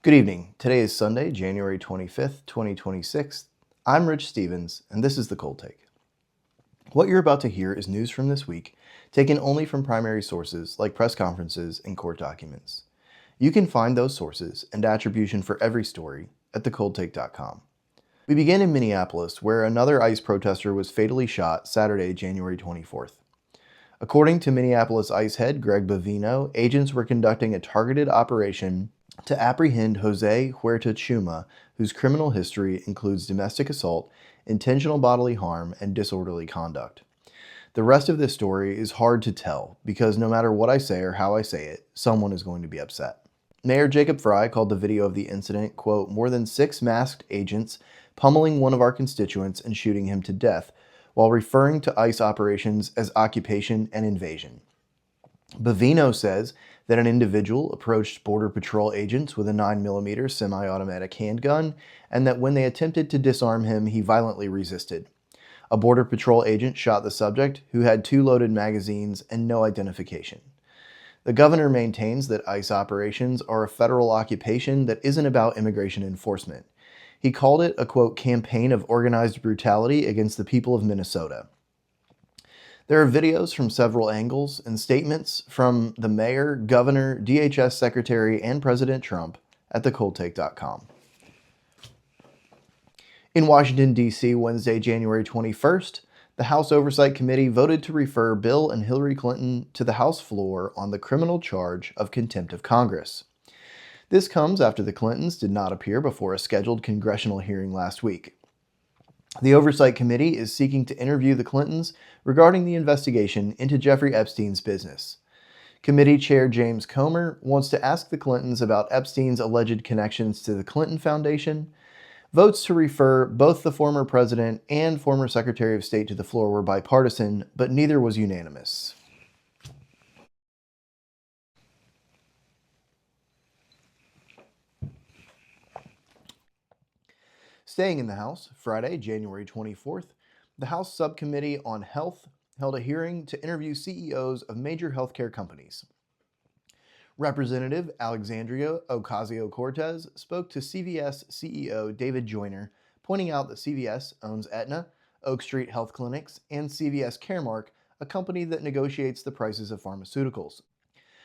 Good evening. Today is Sunday, January 25th, 2026. I'm Rich Stevens, and this is the Cold Take. What you're about to hear is news from this week, taken only from primary sources like press conferences and court documents. You can find those sources and attribution for every story at thecoldtake.com. We begin in Minneapolis, where another ICE protester was fatally shot Saturday, January 24th. According to Minneapolis ICE head Greg Bavino, agents were conducting a targeted operation to apprehend Jose Huerta Chuma, whose criminal history includes domestic assault, intentional bodily harm, and disorderly conduct. The rest of this story is hard to tell because no matter what I say or how I say it, someone is going to be upset. Mayor Jacob Frey called the video of the incident, quote, more than 6 masked agents pummeling one of our constituents and shooting him to death, while referring to ICE operations as occupation and invasion. Bavino says that an individual approached Border Patrol agents with a 9mm semi-automatic handgun, and that when they attempted to disarm him, he violently resisted. A Border Patrol agent shot the subject, who had 2 loaded magazines and no identification. The governor maintains that ICE operations are a federal occupation that isn't about immigration enforcement. He called it a, quote, campaign of organized brutality against the people of Minnesota. There are videos from several angles and statements from the mayor, governor, DHS secretary, and President Trump at thecoldtake.com. In Washington, D.C., Wednesday, January 21st, the House Oversight Committee voted to refer Bill and Hillary Clinton to the House floor on the criminal charge of contempt of Congress. This comes after the Clintons did not appear before a scheduled congressional hearing last week. The Oversight Committee is seeking to interview the Clintons regarding the investigation into Jeffrey Epstein's business. Committee Chair James Comer wants to ask the Clintons about Epstein's alleged connections to the Clinton Foundation. Votes to refer both the former president and former Secretary of State to the floor were bipartisan, but neither was unanimous. Staying in the House, Friday, January 24th, the House Subcommittee on Health held a hearing to interview CEOs of major healthcare companies. Representative Alexandria Ocasio-Cortez spoke to CVS CEO David Joyner, pointing out that CVS owns Aetna, Oak Street Health Clinics, and CVS Caremark, a company that negotiates the prices of pharmaceuticals.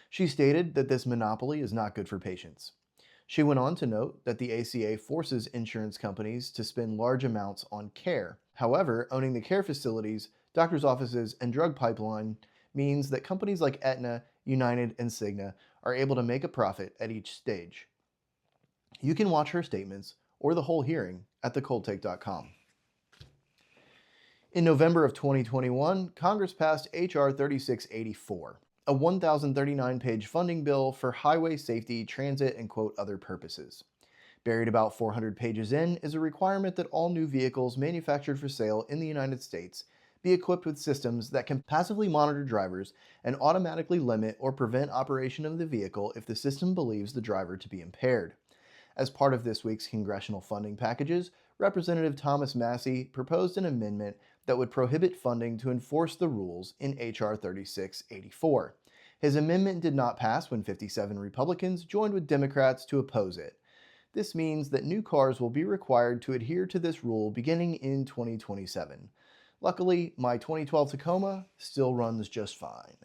She stated that this monopoly is not good for patients. She went on to note that the ACA forces insurance companies to spend large amounts on care. However, owning the care facilities, doctors' offices, and drug pipeline means that companies like Aetna, United, and Cigna are able to make a profit at each stage. You can watch her statements or the whole hearing at thecoldtake.com. In November of 2021, Congress passed H.R. 3684. A 1,039-page funding bill for highway safety, transit, and, quote, other purposes. Buried about 400 pages in is a requirement that all new vehicles manufactured for sale in the United States be equipped with systems that can passively monitor drivers and automatically limit or prevent operation of the vehicle if the system believes the driver to be impaired. As part of this week's congressional funding packages, Representative Thomas Massie proposed an amendment that would prohibit funding to enforce the rules in H.R. 3684. His amendment did not pass when 57 Republicans joined with Democrats to oppose it. This means that new cars will be required to adhere to this rule beginning in 2027. Luckily, my 2012 Tacoma still runs just fine.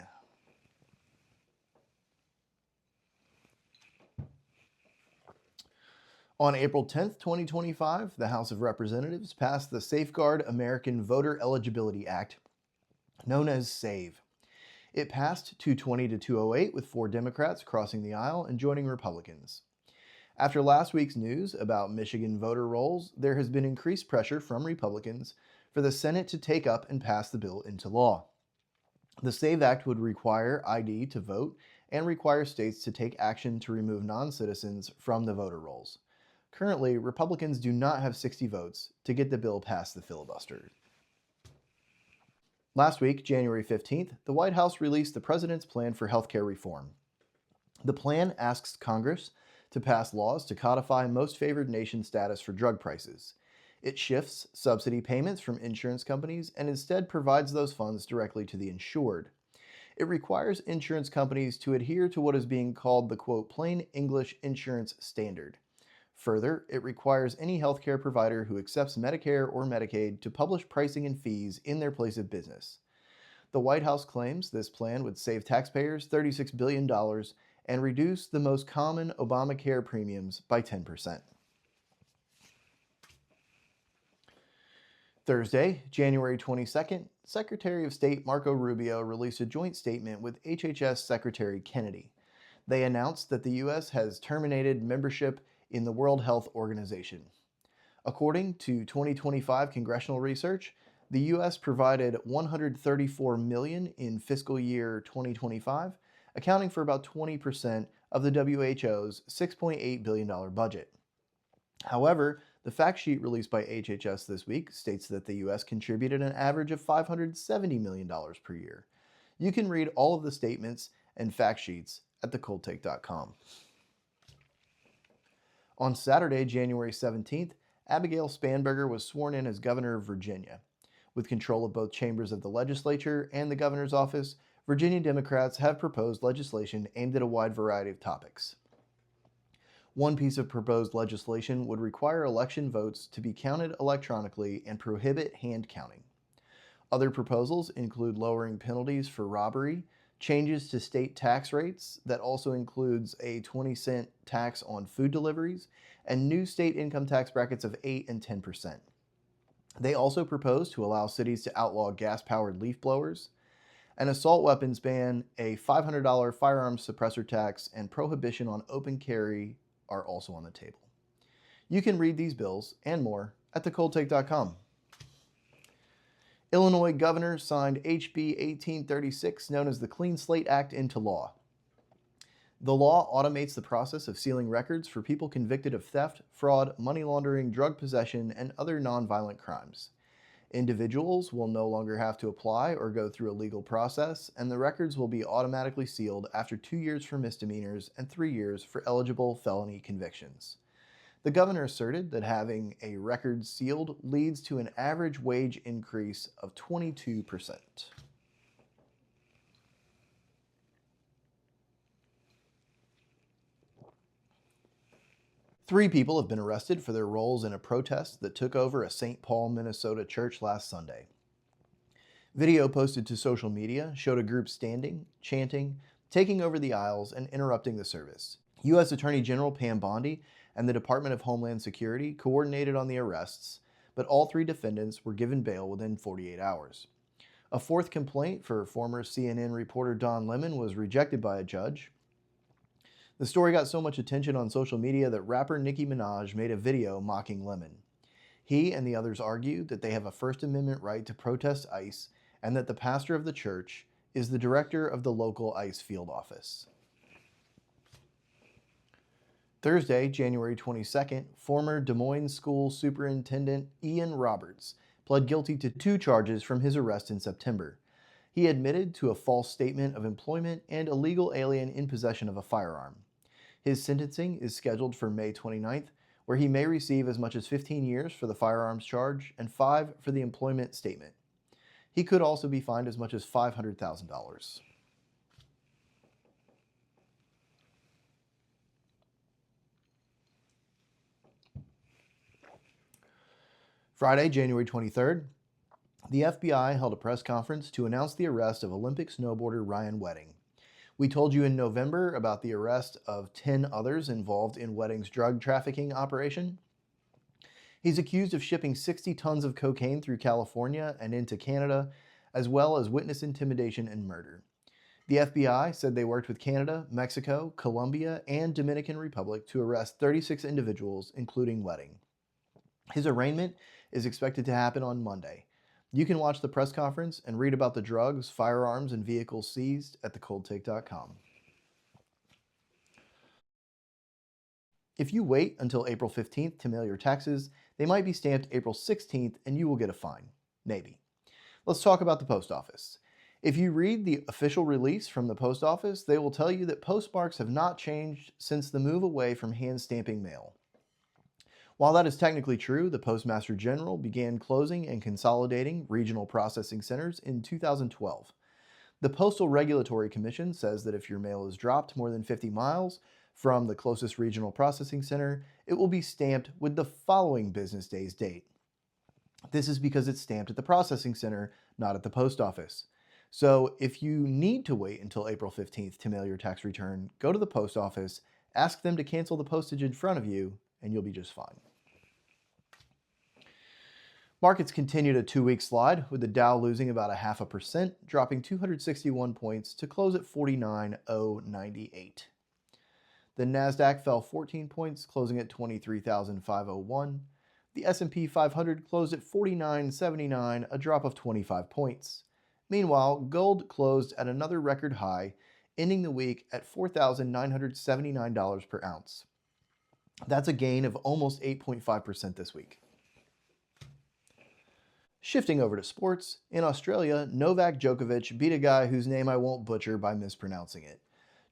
On April 10, 2025, the House of Representatives passed the Safeguard American Voter Eligibility Act, known as SAVE. It passed 220 to 208 with 4 Democrats crossing the aisle and joining Republicans. After last week's news about Michigan voter rolls, there has been increased pressure from Republicans for the Senate to take up and pass the bill into law. The SAVE Act would require ID to vote and require states to take action to remove non-citizens from the voter rolls. Currently, Republicans do not have 60 votes to get the bill past the filibuster. Last week, January 15th, the White House released the president's plan for healthcare reform. The plan asks Congress to pass laws to codify most favored nation status for drug prices. It shifts subsidy payments from insurance companies and instead provides those funds directly to the insured. It requires insurance companies to adhere to what is being called the quote, plain English insurance standard. Further, it requires any healthcare provider who accepts Medicare or Medicaid to publish pricing and fees in their place of business. The White House claims this plan would save taxpayers $36 billion dollars and reduce the most common Obamacare premiums by 10%. Thursday, January 22nd, Secretary of State Marco Rubio released a joint statement with HHS Secretary Kennedy. They announced that the U.S. has terminated membership in the World Health Organization. According to 2025 congressional research, the U.S. provided $134 million in fiscal year 2025, accounting for about 20% of the WHO's $6.8 billion budget. However, the fact sheet released by HHS this week states that the U.S. contributed an average of $570 million per year. You can read all of the statements and fact sheets at thecoldtake.com. On Saturday, January 17th, Abigail Spanberger was sworn in as governor of Virginia. With control of both chambers of the legislature and the governor's office, Virginia Democrats have proposed legislation aimed at a wide variety of topics. One piece of proposed legislation would require election votes to be counted electronically and prohibit hand counting. Other proposals include lowering penalties for robbery, changes to state tax rates that also includes a 20-cent tax on food deliveries, and new state income tax brackets of 8 and 10%. They also propose to allow cities to outlaw gas-powered leaf blowers, an assault weapons ban, a $500 firearms suppressor tax, and prohibition on open carry are also on the table. You can read these bills and more at thecoldtake.com. Illinois governor signed HB 1836, known as the Clean Slate Act, into law. The law automates the process of sealing records for people convicted of theft, fraud, money laundering, drug possession, and other nonviolent crimes. Individuals will no longer have to apply or go through a legal process, and the records will be automatically sealed after 2 years for misdemeanors and 3 years for eligible felony convictions. The governor asserted that having a record sealed leads to an average wage increase of 22%. Three people have been arrested for their roles in a protest that took over a St. Paul, Minnesota church last Sunday. Video posted to social media showed a group standing, chanting, taking over the aisles, and interrupting the service. U.S. Attorney General Pam Bondi and the Department of Homeland Security coordinated on the arrests, but all three defendants were given bail within 48 hours. A fourth complaint for former CNN reporter Don Lemon was rejected by a judge. The story got so much attention on social media that rapper Nicki Minaj made a video mocking Lemon. He and the others argued that they have a First Amendment right to protest ICE and that the pastor of the church is the director of the local ICE field office. Thursday, January 22nd, former Des Moines School Superintendent Ian Roberts pled guilty to 2 charges from his arrest in September. He admitted to a false statement of employment and illegal alien in possession of a firearm. His sentencing is scheduled for May 29th, where he may receive as much as 15 years for the firearms charge and 5 for the employment statement. He could also be fined as much as $500,000. Friday, January 23rd, the FBI held a press conference to announce the arrest of Olympic snowboarder Ryan Wedding. We told you in November about the arrest of 10 others involved in Wedding's drug trafficking operation. He's accused of shipping 60 tons of cocaine through California and into Canada, as well as witness intimidation and murder. The FBI said they worked with Canada, Mexico, Colombia, and Dominican Republic to arrest 36 individuals, including Wedding. His arraignment is expected to happen on Monday. You can watch the press conference and read about the drugs, firearms, and vehicles seized at thecoldtake.com. If you wait until April 15th to mail your taxes, they might be stamped April 16th and you will get a fine. Maybe. Let's talk about the post office. If you read the official release from the post office, they will tell you that postmarks have not changed since the move away from hand stamping mail. While that is technically true, the Postmaster General began closing and consolidating regional processing centers in 2012. The Postal Regulatory Commission says that if your mail is dropped more than 50 miles from the closest regional processing center, it will be stamped with the following business day's date. This is because it's stamped at the processing center, not at the post office. So if you need to wait until April 15th to mail your tax return, go to the post office, ask them to cancel the postage in front of you, and you'll be just fine. Markets continued a two-week slide, with the Dow losing about 0.5%, dropping 261 points to close at 49,098. The Nasdaq fell 14 points, closing at 23,501. The S&P 500 closed at 49.79, a drop of 25 points. Meanwhile, gold closed at another record high, ending the week at $4,979 per ounce. That's a gain of almost 8.5% this week. Shifting over to sports, in Australia, Novak Djokovic beat a guy whose name I won't butcher by mispronouncing it.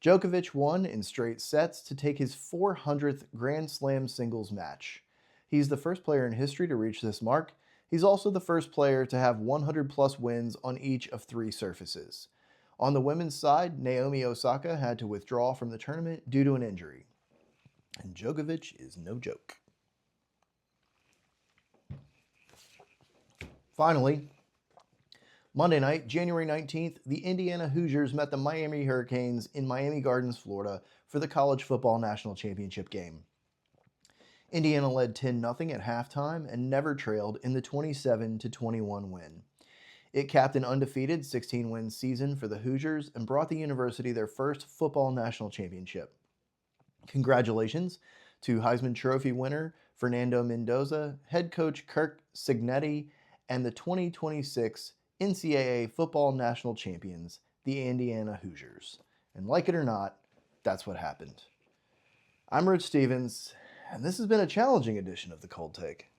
Djokovic won in straight sets to take his 400th Grand Slam singles match. He's the first player in history to reach this mark. He's also the first player to have 100-plus wins on each of 3 surfaces. On the women's side, Naomi Osaka had to withdraw from the tournament due to an injury. And Djokovic is no joke. Finally, Monday night, January 19th, the Indiana Hoosiers met the Miami Hurricanes in Miami Gardens, Florida for the College Football National Championship game. Indiana led 10-0 at halftime and never trailed in the 27-21 win. It capped an undefeated 16-win season for the Hoosiers and brought the university their first football national championship. Congratulations to Heisman Trophy winner Fernando Mendoza, head coach Kirk Cignetti, and the 2026 NCAA football national champions, the Indiana Hoosiers. And like it or not, that's what happened. I'm Rich Stevens, and this has been a challenging edition of The Cold Take.